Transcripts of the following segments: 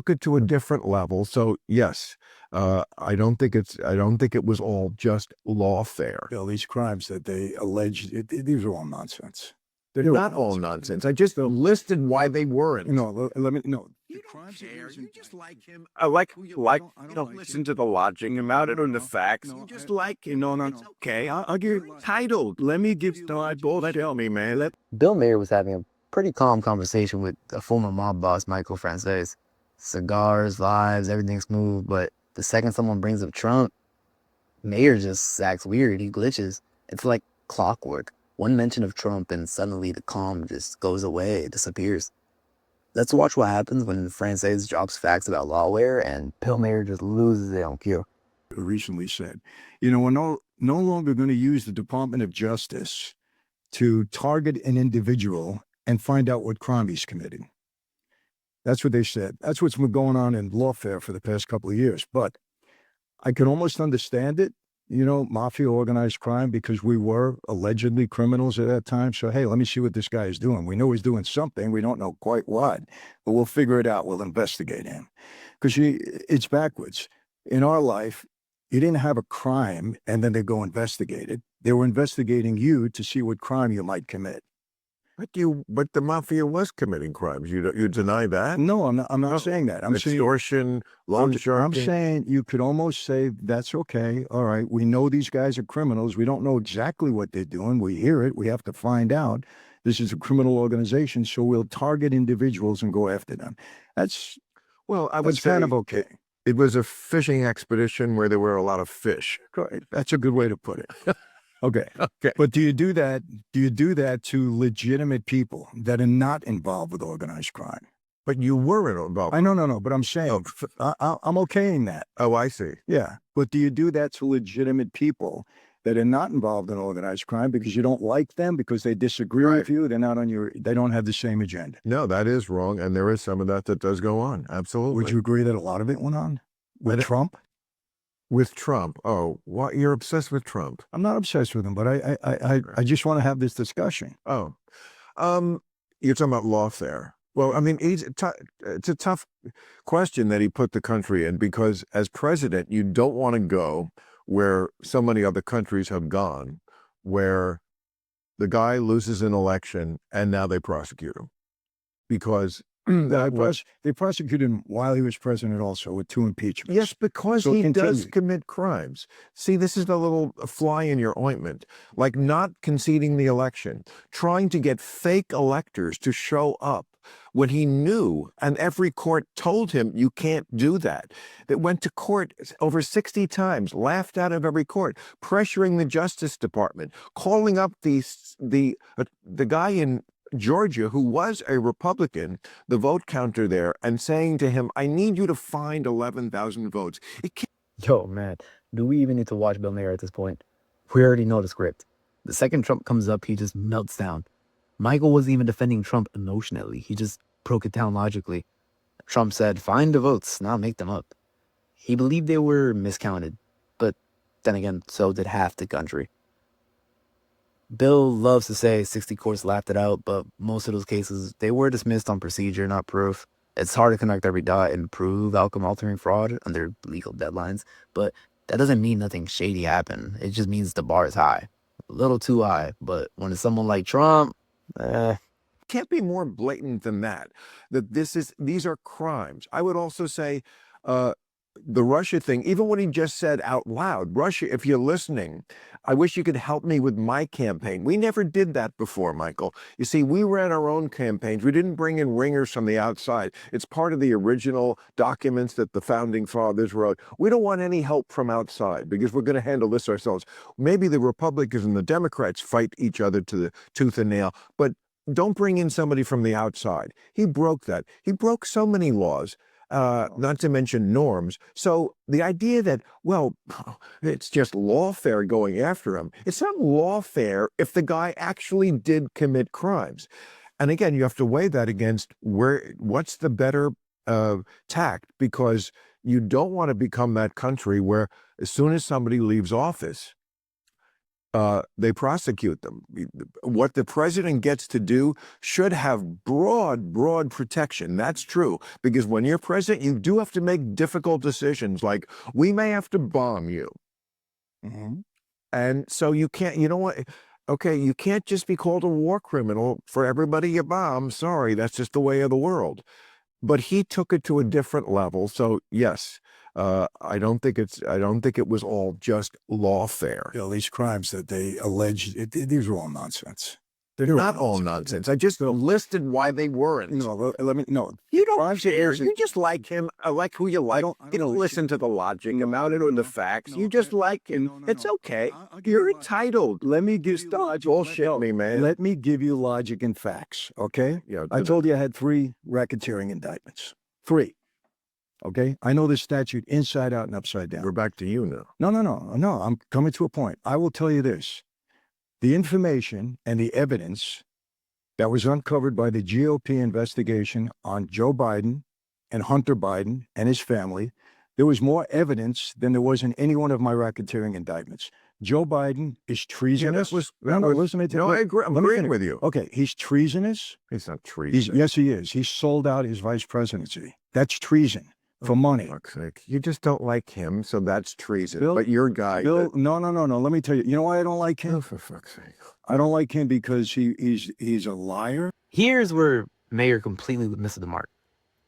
took it to a different level. So yes, I don't think it was all just lawfare. Bill, these crimes that they allege, these are all nonsense. They're not all nonsense. I just listed why they weren't. Let me, no. You don't care. You just like him. I like who you like. You don't listen to the logic about it or the facts. You just like him. No. It's okay. I'll give you title. Let me give you the bullshit. Tell me, man. Bill Maher was having a pretty calm conversation with a former mob boss, Michael Franzese. Cigars, vibes, everything's smooth, but the second someone brings up Trump, Maher just acts weird. He glitches. It's like clockwork. One mention of Trump and suddenly the calm just goes away, it disappears. Let's watch what happens when Franzese drops facts about Lawfare and Bill Maher just loses it on cue. Recently said, we're no longer going to use the Department of Justice to target an individual and find out what crime he's committing. That's what they said. That's what's been going on in Lawfare for the past couple of years. But I can almost understand it, mafia, organized crime, because we were allegedly criminals at that time. So, hey, let me see what this guy is doing. We know he's doing something. We don't know quite what, but we'll figure it out. We'll investigate him. Because it's backwards. In our life, you didn't have a crime and then they go investigate it. They were investigating you to see what crime you might commit. But the mafia was committing crimes. You deny that? No, I'm not saying that. I'm saying extortion, loan sharking. I'm saying you could almost say that's okay. All right, we know these guys are criminals. We don't know exactly what they're doing. We hear it. We have to find out. This is a criminal organization, so we'll target individuals and go after them. I would say kind of okay. It was a fishing expedition where there were a lot of fish. That's a good way to put it. Okay. But do you do that to legitimate people that are not involved with organized crime? But you were involved. I know, but I'm saying I'm okaying that. Oh, I see. Yeah. But do you do that to legitimate people that are not involved in organized crime because you don't like them, because they disagree with you, they don't have the same agenda? No, that is wrong. And there is some of that does go on. Absolutely. Would you agree that a lot of it went on with Trump? With Trump? Oh, what? You're obsessed with Trump? I'm not obsessed with him, but I just want to have this discussion. Oh, you're talking about lawfare. Well, I mean, it's a tough question that he put the country in, because as president, you don't want to go where so many other countries have gone, where the guy loses an election and now they prosecute him. Because they prosecuted him while he was president also with 2 impeachments. Yes, because he does commit crimes. See, this is the little fly in your ointment, like not conceding the election, trying to get fake electors to show up when he knew, and every court told him you can't do that. That went to court over 60 times, laughed out of every court, pressuring the Justice Department, calling up the guy in Georgia, who was a Republican, the vote counter there, and saying to him, I need you to find 11,000 votes. Yo, man, do we even need to watch Bill Maher at this point? We already know the script. The second Trump comes up, he just melts down. Michael wasn't even defending Trump emotionally. He just broke it down logically. Trump said, find the votes, not make them up. He believed they were miscounted, but then again, so did half the country. Bill loves to say 60 courts laughed it out, but most of those cases, they were dismissed on procedure, not proof. It's hard to connect every dot and prove outcome-altering fraud under legal deadlines, but that doesn't mean nothing shady happened. It just means the bar is high. A little too high, but when it's someone like Trump, can't be more blatant than that these are crimes. I would also say the Russia thing, even what he just said out loud, Russia, if you're listening, I wish you could help me with my campaign. We never did that before, Michael. You see, we ran our own campaigns. We didn't bring in ringers from the outside. It's part of the original documents that the founding fathers wrote. We don't want any help from outside because we're going to handle this ourselves. Maybe the Republicans and the Democrats fight each other to the tooth and nail, but don't bring in somebody from the outside. He broke that. He broke so many laws. Not to mention norms. So the idea that, well, it's just lawfare going after him. It's not lawfare if the guy actually did commit crimes. And again, you have to weigh that against what's the better tact, because you don't want to become that country where as soon as somebody leaves office, they prosecute them. What the president gets to do should have broad protection. That's true. Because when you're president, you do have to make difficult decisions, like we may have to bomb you. And so you can't, you know what? Okay, you can't just be called a war criminal for everybody you bomb. Sorry, that's just the way of the world. But he took it to a different level. So yes, I don't think it was all just lawfare. You know, these crimes that they allege, these are all nonsense. They're Not all nonsense. I just listed why they weren't. No, let me, no. You don't Crimes care. that- You just like him. I like who you like. You don't listen to the logic about it or the facts. You just like him. It's okay. You're entitled. Let me give Stop bullshit me, man. Let me give you logic and facts, okay? Yeah, I told you I had 3 racketeering indictments. 3. Okay? I know this statute inside out and upside down. we're back to you now. No. I'm coming to a point. I will tell you this. The information and the evidence that was uncovered by the GOP investigation on Joe Biden and Hunter Biden and his family, there was more evidence than there was in any one of my racketeering indictments. Joe Biden is treasonous. Listen to me. No, I agree. I'm let me agreeing finish. with you. Okay, he's treasonous. He's not treason. Yes, he is. He sold out his vice presidency. That's treason for money. For fuck's sake. You just don't like him, so that's treason. Bill- but your guy. Bill, no. Let me tell you. You know why I don't like him? Oh, for fuck's sake. I don't like him because he's a liar. Here's where Mayer completely misses the mark.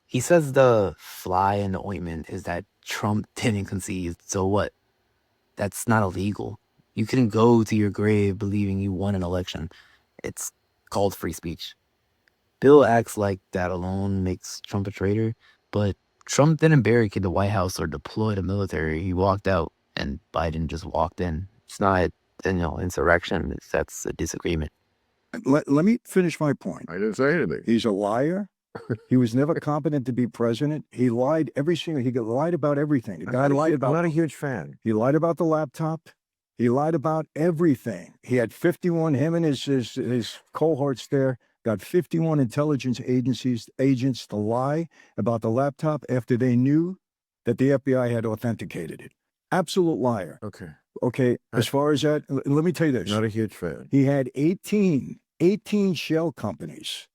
He says the fly in the ointment is that Trump didn't concede. So what? That's not illegal. You can go to your grave believing you won an election. It's called free speech. Bill acts like that alone makes Trump a traitor, but Trump didn't barricade the White House or deploy the military. He walked out, and Biden just walked in. It's not, insurrection. That's a disagreement. Let me finish my point. I didn't say anything. He's a liar. He was never competent to be president. He lied he lied about everything. The guy lied about. I'm not a huge fan. He lied about the laptop. He lied about everything. He had 51. Him and his cohorts there got 51 intelligence agents to lie about the laptop after they knew that the FBI had authenticated it. Absolute liar. Okay. Okay. As far as that, let me tell you this. Not a huge fan. He had 18 shell companies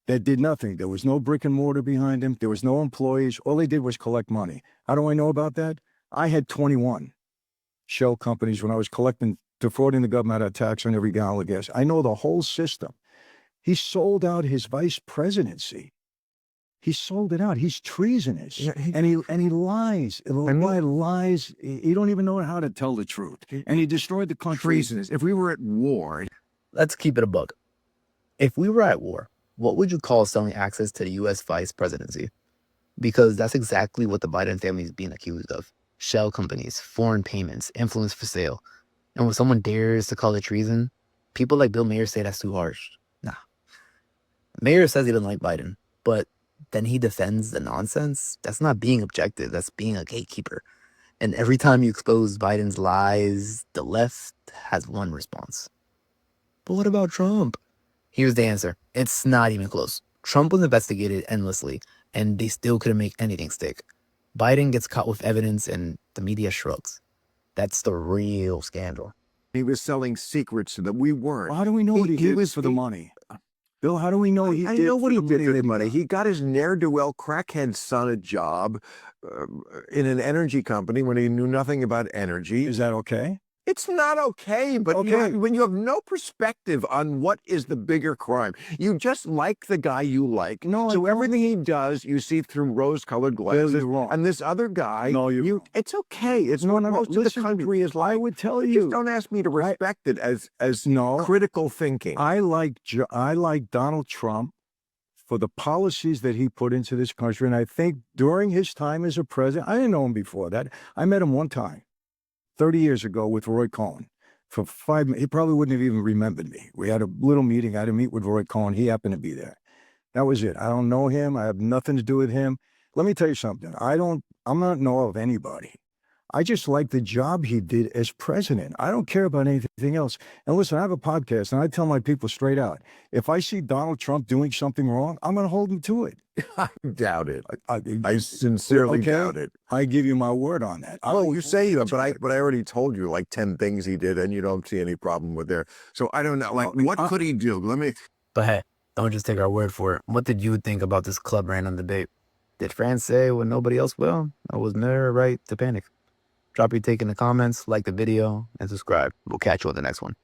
that did nothing. There was no brick and mortar behind him. There was no employees. All they did was collect money. How do I know about that? I had 21 shell companies when I was defrauding the government out of tax on every gallon of gas. I know the whole system. He sold out his vice presidency. He sold it out. He's treasonous. Yeah, and he lies. Lies. He don't even know how to tell the truth. And he destroyed the country. Treasonous. If we were at war. Let's keep it a buck. If we were at war, what would you call selling access to the U.S. vice presidency? Because that's exactly what the Biden family is being accused of. Shell companies, foreign payments, influence for sale. And when someone dares to call it treason, people like Bill Mayer say that's too harsh. Nah. Mayer says he doesn't like Biden, but then he defends the nonsense. That's not being objective. That's being a gatekeeper. And every time you expose Biden's lies, the left has one response. But what about Trump? Here's the answer. It's not even close. Trump was investigated endlessly, and they still couldn't make anything stick. Biden gets caught with evidence, and the media shrugs. That's the real scandal. He was selling secrets that we weren't. Well, how do we know what he did was for the money? Bill, how do we know he I did know what for he the did for the money. He got his ne'er-do-well crackhead son a job in an energy company when he knew nothing about energy. Is that okay? It's not okay, but Okay. when you have no perspective on what is the bigger crime, you just like the guy you like. No, I so don't. everything he does, you see through rose-colored glasses. you're wrong. And this other guy, No, you're wrong. it's okay. It's No, what no, no. most of the Listen to me. country is like. I would tell Just you. don't ask me to respect it as No. critical thinking. I like Donald Trump for the policies that he put into this country. And I think during his time as a president, I didn't know him before that. I met him one time, 30 years ago with Roy Cohn. For 5 minutes, he probably wouldn't have even remembered me. We had a little meeting. I had to meet with Roy Cohn. He happened to be there. That was it. I don't know him. I have nothing to do with him. Let me tell you something. I'm not know of anybody. I just like the job he did as president. I don't care about anything else. And listen, I have a podcast and I tell my people straight out, if I see Donald Trump doing something wrong, I'm going to hold him to it. I doubt it. I I sincerely okay? doubt it. I give you my word on that. Well, you say that, but I already told you like 10 things he did, and you don't see any problem with there. So I don't know. Like, what could he do? Let me. But hey, don't just take our word for it. What did you think about this club random debate? Did France say what nobody else will? Or was Maher right to panic? Drop your take in the comments, like the video, and subscribe. We'll catch you on the next one.